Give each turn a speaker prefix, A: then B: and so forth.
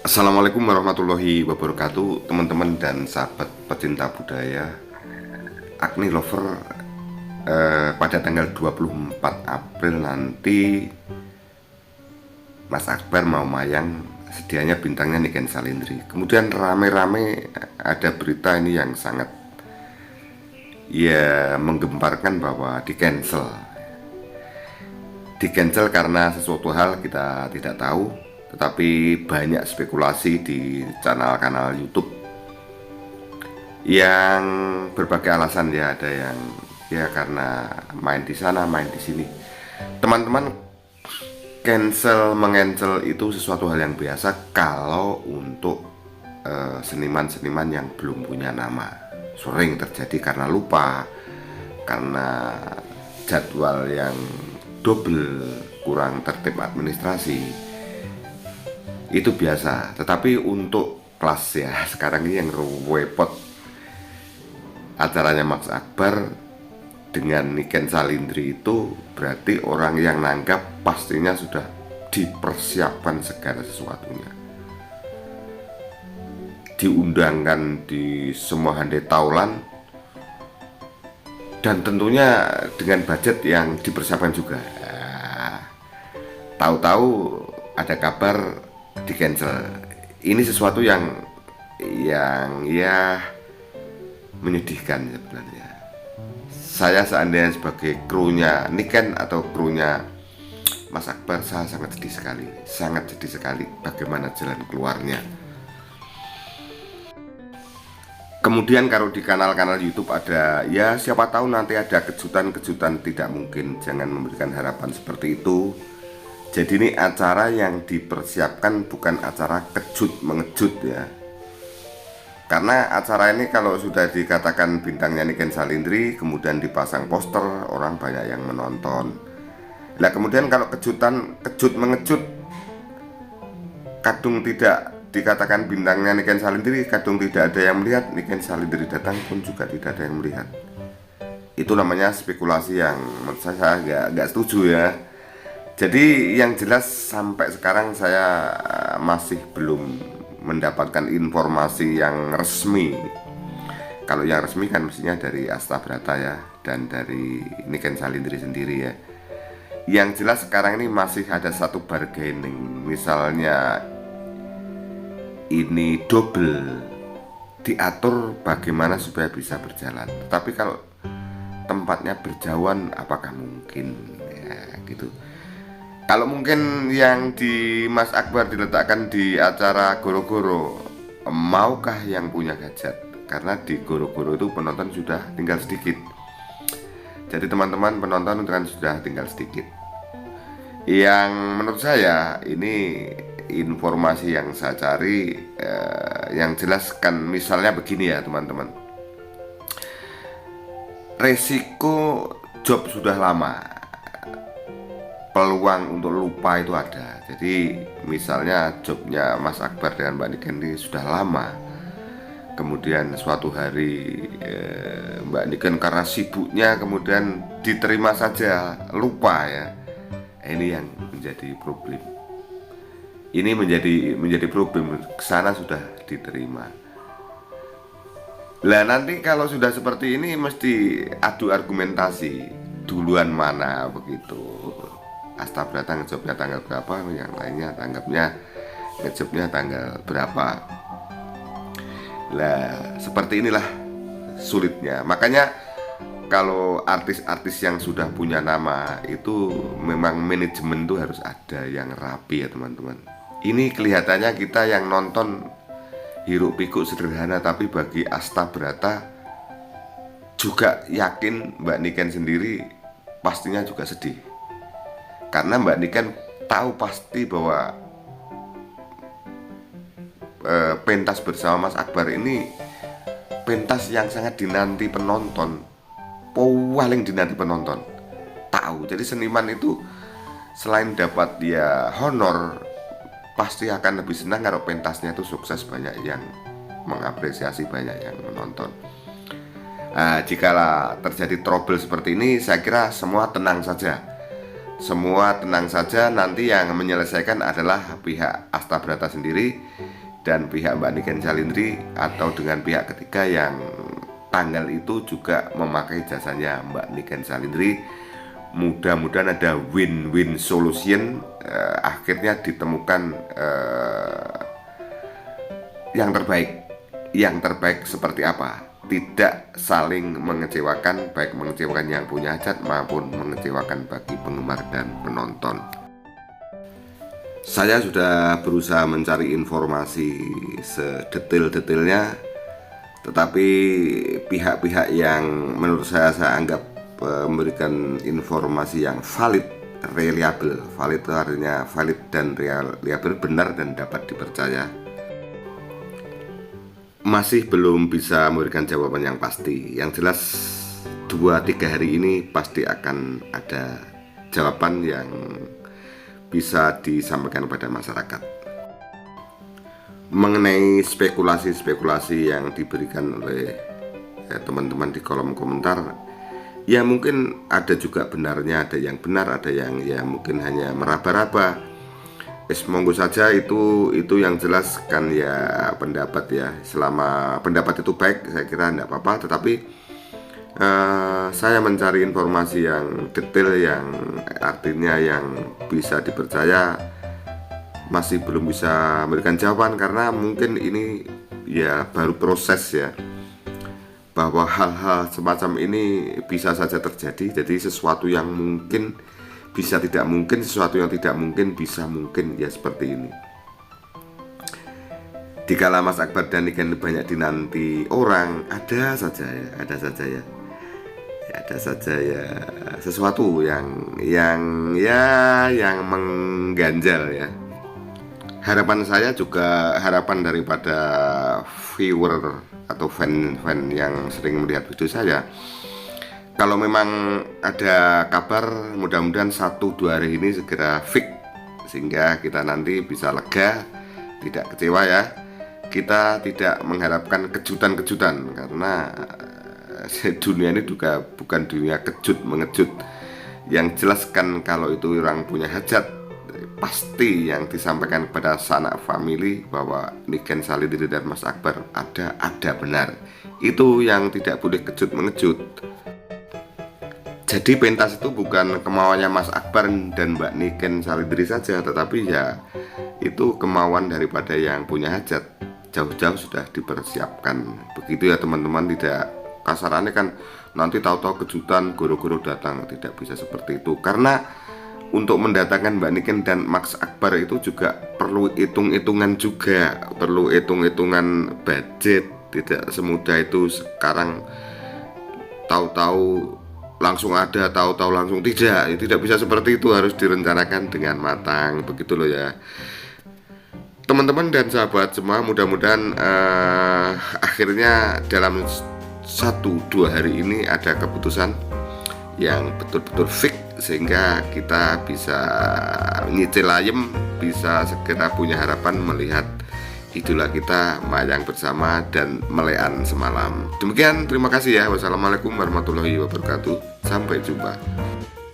A: Assalamualaikum warahmatullahi wabarakatuh, teman-teman dan sahabat pecinta budaya. Agni Lover, pada tanggal 24 April nanti Mas Akbar mau mayang, sedianya bintangnya Niken Salindri. Kemudian rame-rame ada berita ini yang sangat ya menggemparkan bahwa di cancel karena sesuatu hal kita tidak tahu, tetapi banyak spekulasi di kanal-kanal YouTube yang berbagai alasan. Ya ada yang ya karena main di sana main di sini. Teman-teman, mengancel itu sesuatu hal yang biasa kalau untuk seniman-seniman yang belum punya nama. Sering terjadi karena lupa, karena jadwal yang double, kurang tertib administrasi, itu biasa. Tetapi untuk kelas ya sekarang ini yang repot acaranya Mas Akbar dengan Niken Salindri, itu berarti orang yang nanggap pastinya sudah dipersiapkan segala sesuatunya, diundangkan di semua handai taulan, dan tentunya dengan budget yang dipersiapkan juga. Tahu-tahu ada kabar di cancel. Ini sesuatu yang ya menyedihkan sebenarnya. Saya seandainya sebagai krunya Niken atau krunya Mas Akbar, saya sangat sedih sekali bagaimana jalan keluarnya. Kemudian kalau di kanal-kanal YouTube ada, ya siapa tahu nanti ada kejutan-kejutan, tidak mungkin, jangan memberikan harapan seperti itu. Jadi ini acara yang dipersiapkan, bukan acara kejut mengejut ya. Karena acara ini kalau sudah dikatakan bintangnya Niken Salindri, kemudian dipasang poster, orang banyak yang menonton. Nah kemudian kalau kejut mengejut, kadung tidak dikatakan bintangnya Niken Salindri, kadung tidak ada yang melihat, Niken Salindri datang pun juga tidak ada yang melihat. Itu namanya spekulasi yang menurut saya nggak setuju ya. Jadi yang jelas sampai sekarang saya masih belum mendapatkan informasi yang resmi. Kalau yang resmi kan mestinya dari Astabrata ya, dan dari Niken Salindri sendiri ya. Yang jelas sekarang ini masih ada satu bargaining, misalnya ini double, diatur bagaimana supaya bisa berjalan. Tapi kalau tempatnya berjauhan, apakah mungkin ya gitu. Kalau mungkin yang di Mas Akbar diletakkan di acara Goro-Goro, maukah yang punya gadget? Karena di Goro-Goro itu penonton sudah tinggal sedikit. Jadi teman-teman penonton kan sudah tinggal sedikit. Yang menurut saya ini informasi yang saya cari, yang jelaskan misalnya begini ya teman-teman. Resiko job sudah lama, peluang untuk lupa itu ada. Jadi misalnya jobnya Mas Akbar dengan Mbak Niken ini sudah lama, kemudian suatu hari Mbak Niken karena sibuknya kemudian diterima saja, lupa ya. Ini yang menjadi problem. Ini menjadi problem. Kesana sudah diterima. Lah nanti kalau sudah seperti ini mesti adu argumentasi, duluan mana begitu. Astabrata ngejobnya tanggal berapa, yang lainnya tanggapnya ngejobnya tanggal berapa. Lah seperti inilah sulitnya. Makanya kalau artis-artis yang sudah punya nama itu memang manajemen tuh harus ada yang rapi ya teman-teman. Ini kelihatannya kita yang nonton hiruk pikuk sederhana, tapi bagi Astabrata juga yakin Mbak Niken sendiri pastinya juga sedih. Karena Mbak Niken tahu pasti bahwa pentas bersama Mas Akbar ini pentas yang sangat dinanti penonton, paling dinanti penonton. Tahu, jadi seniman itu selain dapat dia honor, pasti akan lebih senang kalau pentasnya itu sukses, banyak yang mengapresiasi, banyak yang menonton. Jika terjadi trouble seperti ini, saya kira semua tenang saja. semua tenang saja, nanti yang menyelesaikan adalah pihak Astabrata sendiri dan pihak Mbak Niken Salindri, atau dengan pihak ketiga yang tanggal itu juga memakai jasanya Mbak Niken Salindri. Mudah-mudahan ada win-win solution, akhirnya ditemukan yang terbaik. Yang terbaik seperti apa? Tidak saling mengecewakan, baik mengecewakan yang punya hajat maupun mengecewakan bagi penggemar dan penonton. Saya sudah berusaha mencari informasi sedetail-detailnya, tetapi pihak-pihak yang menurut saya anggap memberikan informasi yang valid, reliable. Valid itu artinya valid dan reliable, benar dan dapat dipercaya, masih belum bisa memberikan jawaban yang pasti. Yang jelas 2-3 hari ini pasti akan ada jawaban yang bisa disampaikan kepada masyarakat. Mengenai spekulasi-spekulasi yang diberikan oleh teman-teman di kolom komentar, ya mungkin ada juga benarnya, ada yang benar, ada yang ya mungkin hanya meraba-raba. Monggo saja, itu yang jelas kan ya pendapat ya. Selama pendapat itu baik, saya kira tidak apa-apa. Tetapi saya mencari informasi yang detail, yang artinya yang bisa dipercaya, masih belum bisa memberikan jawaban karena mungkin ini ya baru proses ya. Bahwa hal-hal semacam ini bisa saja terjadi. Jadi sesuatu yang mungkin bisa tidak mungkin, sesuatu yang tidak mungkin bisa mungkin, ya seperti ini. Dikala Mas Akbar dan Niken banyak dinanti orang, ada saja ya sesuatu yang mengganjal ya. Harapan saya juga harapan daripada viewer atau fan yang sering melihat video saya. Kalau memang ada kabar, mudah-mudahan 1-2 hari ini segera fix, sehingga kita nanti bisa lega, tidak kecewa ya. Kita tidak mengharapkan kejutan-kejutan, karena dunia ini juga bukan dunia kejut-mengejut. Yang jelas kan kalau itu orang punya hajat, pasti yang disampaikan kepada sanak family bahwa Niken Salindri dan Mas Akbar ada benar. Itu yang tidak boleh kejut-mengejut. Jadi pentas itu bukan kemauannya Mas Akbar dan Mbak Niken Salindri saja, tetapi ya itu kemauan daripada yang punya hajat. Jauh-jauh sudah dipersiapkan. Begitu ya teman-teman, tidak kasarannya kan nanti tahu-tahu kejutan goro-goro datang. Tidak bisa seperti itu, karena untuk mendatangkan Mbak Niken dan Mas Akbar itu juga perlu hitung-hitungan juga, perlu hitung-hitungan budget. Tidak semudah itu sekarang tahu-tahu langsung ada, tahu-tahu langsung tidak bisa seperti itu, harus direncanakan dengan matang, begitu loh ya teman-teman dan sahabat semua. Mudah-mudahan akhirnya dalam 1-2 hari ini ada keputusan yang betul-betul fix, sehingga kita bisa nyicil ayem, bisa segera punya harapan melihat idola kita mayang bersama dan melean semalam. Demikian, terima kasih ya. Wassalamualaikum warahmatullahi wabarakatuh. Sampai jumpa.